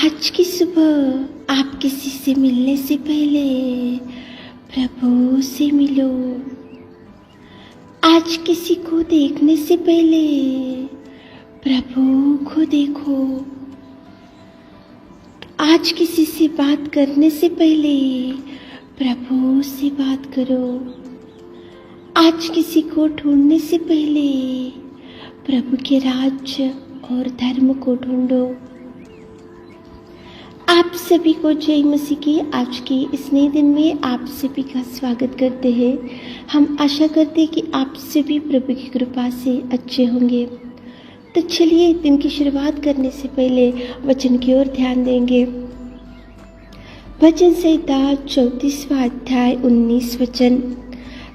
आज की सुबह आप किसी से मिलने से पहले प्रभु से मिलो। आज किसी को देखने से पहले प्रभु को देखो। आज किसी से बात करने से पहले प्रभु से बात करो। आज किसी को ढूंढने से पहले प्रभु के राज्य और धर्म को ढूंढो। आप सभी को जय मसीह की आज के इस नए दिन में आप सभी का स्वागत करते हैं। हम आशा करते हैं कि आप सभी प्रभु की कृपा से अच्छे होंगे। तो चलिए दिन की शुरुआत करने से पहले वचन की ओर ध्यान देंगे। वचन संहिता 34वां अध्याय 19 वचन।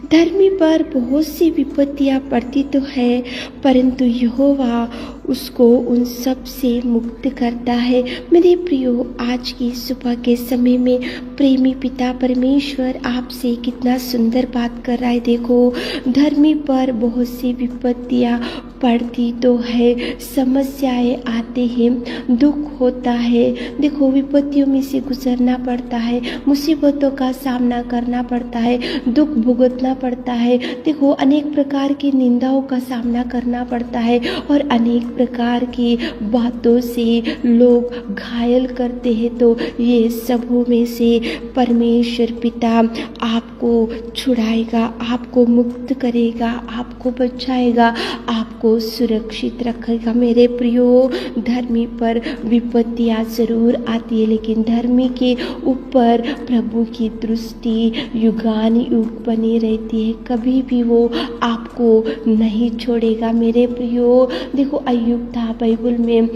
धर्मी पर बहुत सी विपत्तियां पड़ती तो है, परंतु यहोवा उसको उन सब से मुक्त करता है। मेरे प्रियो, आज की सुबह के समय में प्रेमी पिता परमेश्वर आपसे कितना सुंदर बात कर रहा है। देखो, धर्मी पर बहुत सी विपत्तियां पड़ती तो है, समस्याएं आते हैं, दुख होता है। देखो, विपत्तियों में से गुजरना पड़ता है, मुसीबतों का सामना करना पड़ता है, दुख भुगतना पड़ता है। देखो, अनेक प्रकार की निंदाओं का सामना करना पड़ता है और अनेक प्रकार की बातों से लोग घायल करते हैं। तो ये सबों में से परमेश्वर पिता आपको छुड़ाएगा, आपको मुक्त करेगा, आपको बचाएगा, आपको सुरक्षित रखेगा। मेरे प्रियो, धर्मी पर विपत्तियां जरूर आती है, लेकिन धर्मी के ऊपर प्रभु की दृष्टि युगानुयुग बनी रहती है। कभी भी वो आपको नहीं छोड़ेगा। मेरे प्रियो, देखो, अय्यूब था बाइबल में,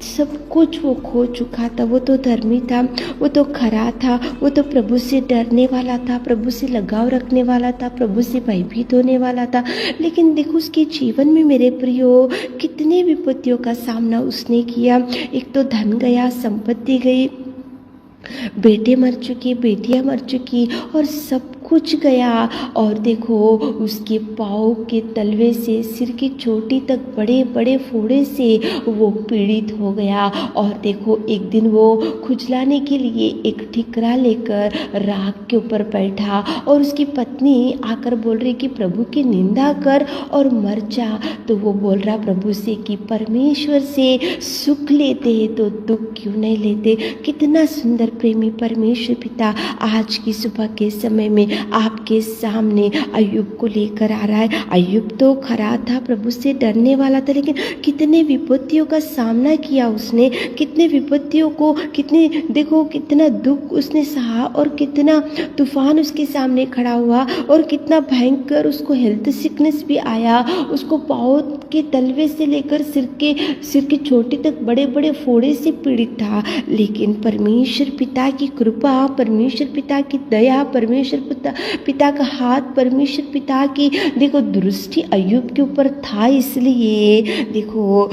सब कुछ वो खो चुका था। वो तो धर्मी था, वो तो खरा था, वो तो प्रभु से डरने वाला था, प्रभु से लगाव रखने वाला था, प्रभु से भयभीत होने वाला था। लेकिन देखो, उसके जीवन में मेरे प्रियो कितने विपत्तियों का सामना उसने किया। एक तो धन गया, संपत्ति गई, बेटे मर चुके, बेटियां मर चुकी और सब कुछ गया। और देखो, उसके पाँव के तलवे से सिर की चोटी तक बड़े बड़े फोड़े से वो पीड़ित हो गया। और देखो, एक दिन वो खुजलाने के लिए एक ठिकरा लेकर राख के ऊपर बैठा और उसकी पत्नी आकर बोल रही कि प्रभु की निंदा कर और मर जा। तो वो बोल रहा प्रभु से कि परमेश्वर से सुख लेते हैं तो दुख क्यों नहीं लेते। कितना सुंदर प्रेमी परमेश्वर पिता आज की सुबह के समय में आपके सामने अय्यूब को लेकर आ रहा है। अय्यूब तो खरा था, प्रभु से डरने वाला था, लेकिन कितने विपत्तियों का सामना किया उसने, कितने विपत्तियों को, कितना दुख उसने सहा और कितना तूफान उसके सामने खड़ा हुआ और कितना भयंकर उसको हेल्थ सिकनेस भी आया। उसको पाँव के तलवे से लेकर सिर की चोटी तक बड़े बड़े फोड़े से पीड़ित था। लेकिन परमेश्वर पिता की कृपा, परमेश्वर पिता की दया, परमेश्वर पिता का हाथ, परमेश्वर पिता की देखो दृष्टि अय्यूब के ऊपर था। इसलिए देखो,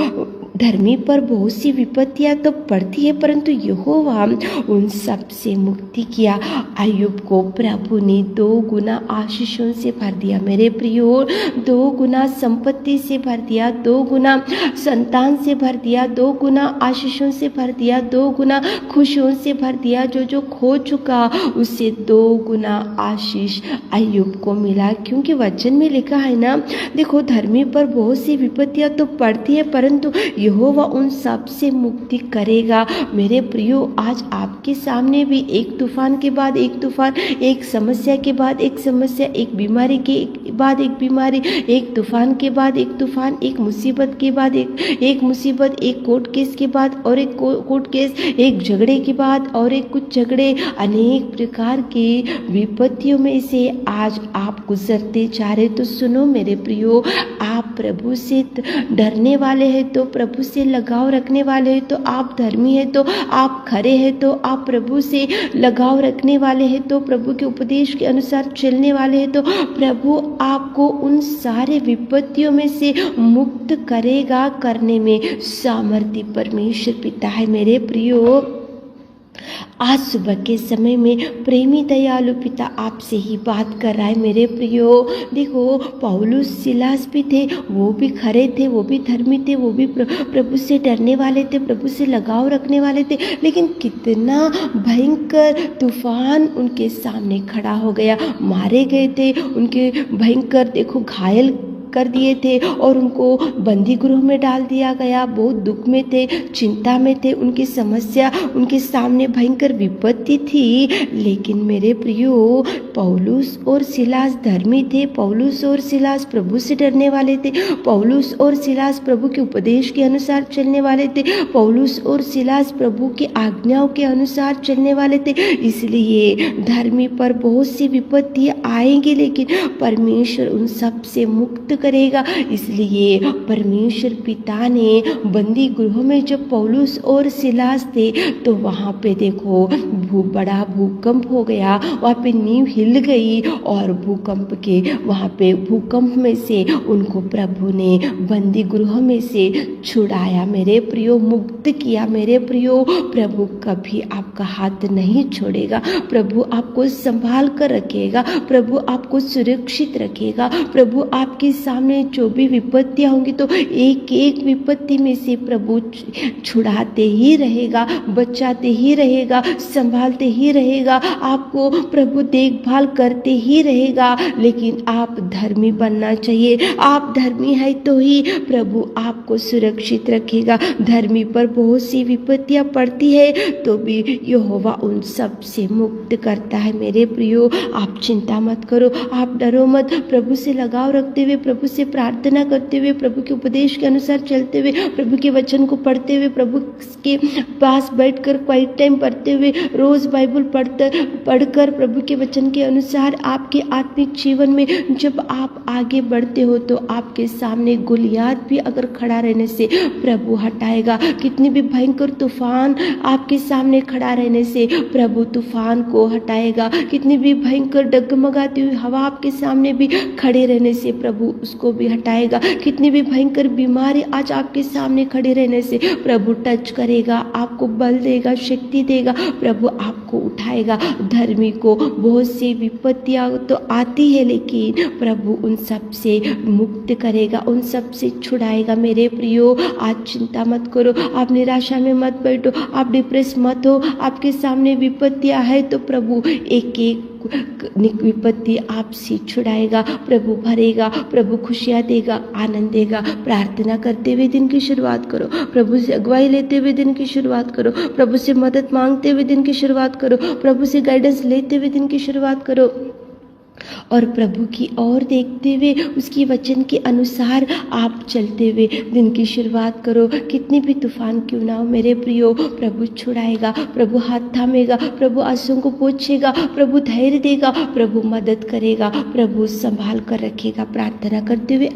धर्मी पर बहुत सी विपत्तियां तो पड़ती है, परंतु यहोवा उन सब से मुक्ति किया। अय्यूब को प्रभु ने 2 गुना आशीषों से भर दिया। मेरे प्रियो, 2 गुना संपत्ति से भर दिया, 2 गुना संतान से भर दिया, 2 गुना आशीषों से भर दिया, 2 गुना खुशियों से भर दिया। जो खो चुका उससे 2 गुना आशीष अय्यूब को मिला। क्योंकि वचन में लिखा है ना, देखो, धर्मी पर बहुत सी विपत्तियां तो पड़ती है, परंतु यहोवा उन सब से मुक्ति करेगा। मेरे प्रियो, आज आपके सामने भी एक तूफान के बाद एक तूफान, एक समस्या के बाद एक समस्या, एक बीमारी के बाद एक बीमारी, एक तूफान के बाद एक तूफान, एक मुसीबत के बाद एक मुसीबत, एक कोर्ट केस के बाद और एक कोर्ट केस, एक झगड़े के बाद और एक कुछ झगड़े, अनेक प्रकार की विपत्तियों में से आज आप गुजरते जा रहे। तो सुनो मेरे प्रियो, आप प्रभु से डरने वाले हैं तो प्रभु से लगाव रखने वाले हैं तो आप धर्मी हैं, तो आप खरे हैं, तो आप प्रभु से लगाव रखने वाले हैं, तो प्रभु के उपदेश के अनुसार चलने वाले हैं, तो प्रभु आपको उन सारे विपत्तियों में से मुक्त करेगा। करने में सामर्थ्य परमेश्वर पिता है। मेरे प्रियो, आज सुबह के समय में प्रेमी दयालु पिता आपसे ही बात कर रहा है मेरे प्रियो। देखो पौलुस सिलास भी थे, वो भी खरे थे, वो भी धर्मी थे, वो भी प्रभु से डरने वाले थे, प्रभु से लगाव रखने वाले थे, लेकिन कितना भयंकर तूफान उनके सामने खड़ा हो गया। मारे गए थे, उनके भयंकर देखो घायल कर दिए थे और उनको बंदी गृह में डाल दिया गया। बहुत दुख में थे, चिंता में थे, उनकी समस्या, उनके सामने भयंकर विपत्ति थी। लेकिन मेरे प्रियो पौलुस और सिलास धर्मी थे, पौलुस और सिलास प्रभु से डरने वाले थे, पौलुस और सिलास प्रभु के उपदेश के अनुसार चलने वाले थे, पौलुस और सिलास प्रभु की आज्ञाओं के अनुसार चलने वाले थे। इसलिए धर्मी पर बहुत सी विपत्तियां आएंगी, लेकिन परमेश्वर उन सब से मुक्त करेगा। इसलिए परमेश्वर पिता ने बंदी गृह में जब पौलुस और सिलास थे तो वहाँ पे देखो बड़ा भूकंप हो गया, वहाँ पे नींव हिल गई और भूकंप में से उनको प्रभु ने बंदी गृह में से छुड़ाया मेरे प्रियो, मुक्त किया मेरे प्रियो। प्रभु कभी आपका हाथ नहीं छोड़ेगा, प्रभु आपको संभाल कर रखेगा, प्रभु आपको सुरक्षित रखेगा। प्रभु आपके सामने जो भी विपत्तियां होंगी तो एक एक विपत्ति में से प्रभु छुड़ाते ही रहेगा, बचाते ही रहेगा, संभालते ही रहेगा, आपको प्रभु देखभाल करते ही रहेगा। लेकिन आप धर्मी बनना चाहिए, आप धर्मी है तो ही प्रभु आपको सुरक्षित रखेगा। धर्मी पर बहुत सी विपत्तियां पड़ती है तो भी यहोवा उन सब से मुक्त करता है मेरे प्रियो। आप चिंता मत करो, आप डरो मत, प्रभु से लगाव रखते हुए, प्रभु से प्रार्थना करते हुए, प्रभु के उपदेश के अनुसार चलते हुए, प्रभु के वचन को पढ़ते हुए, प्रभु के पास बैठकर क्वाइट टाइम पढ़ते हुए, रोज बाइबल पढ़कर प्रभु के वचन के अनुसार आपके आत्मिक जीवन में जब आप आगे बढ़ते हो तो आपके सामने गोलियात भी अगर खड़ा रहने से प्रभु हटाएगा। कितनी भी भयंकर तूफान आपके सामने खड़ा रहने से प्रभु तूफान को हटाएगा। कितनी भी भयंकर डगमगाती हुई हवा आपके सामने भी खड़े रहने से प्रभु उसको भी हटाएगा। कितनी भी भयंकर बीमारी आज आपके सामने खड़े रहने से प्रभु टच करेगा, आपको बल देगा, शक्ति देगा, प्रभु आपको उठाएगा। धर्मी को बहुत सी विपत्तियां तो आती है लेकिन प्रभु उन सब से मुक्त करेगा, उन सब से छुड़ाएगा मेरे प्रियो। आज चिंता मत करो, आप निराशा में मत बैठो, आप डिप्रेस मत हो। आपके सामने विपत्तियां है तो प्रभु एक एक विपत्ति आपसे छुड़ाएगा, प्रभु भरेगा, प्रभु खुशियाँ देगा, आनंद देगा। प्रार्थना करते हुए दिन की शुरुआत करो, प्रभु से अगुवाई लेते हुए दिन की शुरुआत करो, प्रभु से मदद मांगते हुए दिन की शुरुआत करो, प्रभु से गाइडेंस लेते हुए दिन की शुरुआत करो और प्रभु की ओर देखते हुए उसकी वचन के अनुसार आप चलते हुए दिन की शुरुआत करो। कितनी भी तूफान क्यों ना हो मेरे प्रियो, प्रभु छुड़ाएगा, प्रभु हाथ थामेगा, प्रभु आंसुओं को पोंछेगा, प्रभु धैर्य देगा, प्रभु मदद करेगा, प्रभु संभाल कर रखेगा। प्रार्थना करते हुए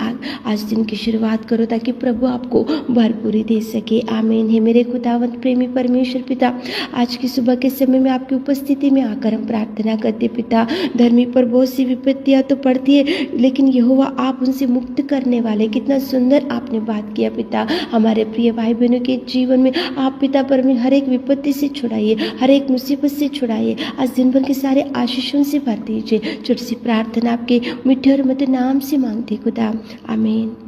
आज दिन की शुरुआत करो ताकि प्रभु आपको भरपूरी दे सके। आमीन। है मेरे खुदावंत प्रेमी परमेश्वर पिता, आज की सुबह के समय में आपकी उपस्थिति में आकर हम प्रार्थना करते पिता, धर्मी पर बहुत सी विपत्तियां तो पड़ती है लेकिन यहोवा आप उनसे मुक्त करने वाले। कितना सुंदर आपने बात किया पिता। हमारे प्रिय भाई बहनों के जीवन में आप पिता परमेश्वर हर एक विपत्ति से छुड़ाइए, हर एक मुसीबत से छुड़ाइए। आज दिन भर के सारे आशीषों से भर दीजिए। छोटी सी प्रार्थना आपके मीठे और मधुर नाम से मांगते खुदा, आमीन।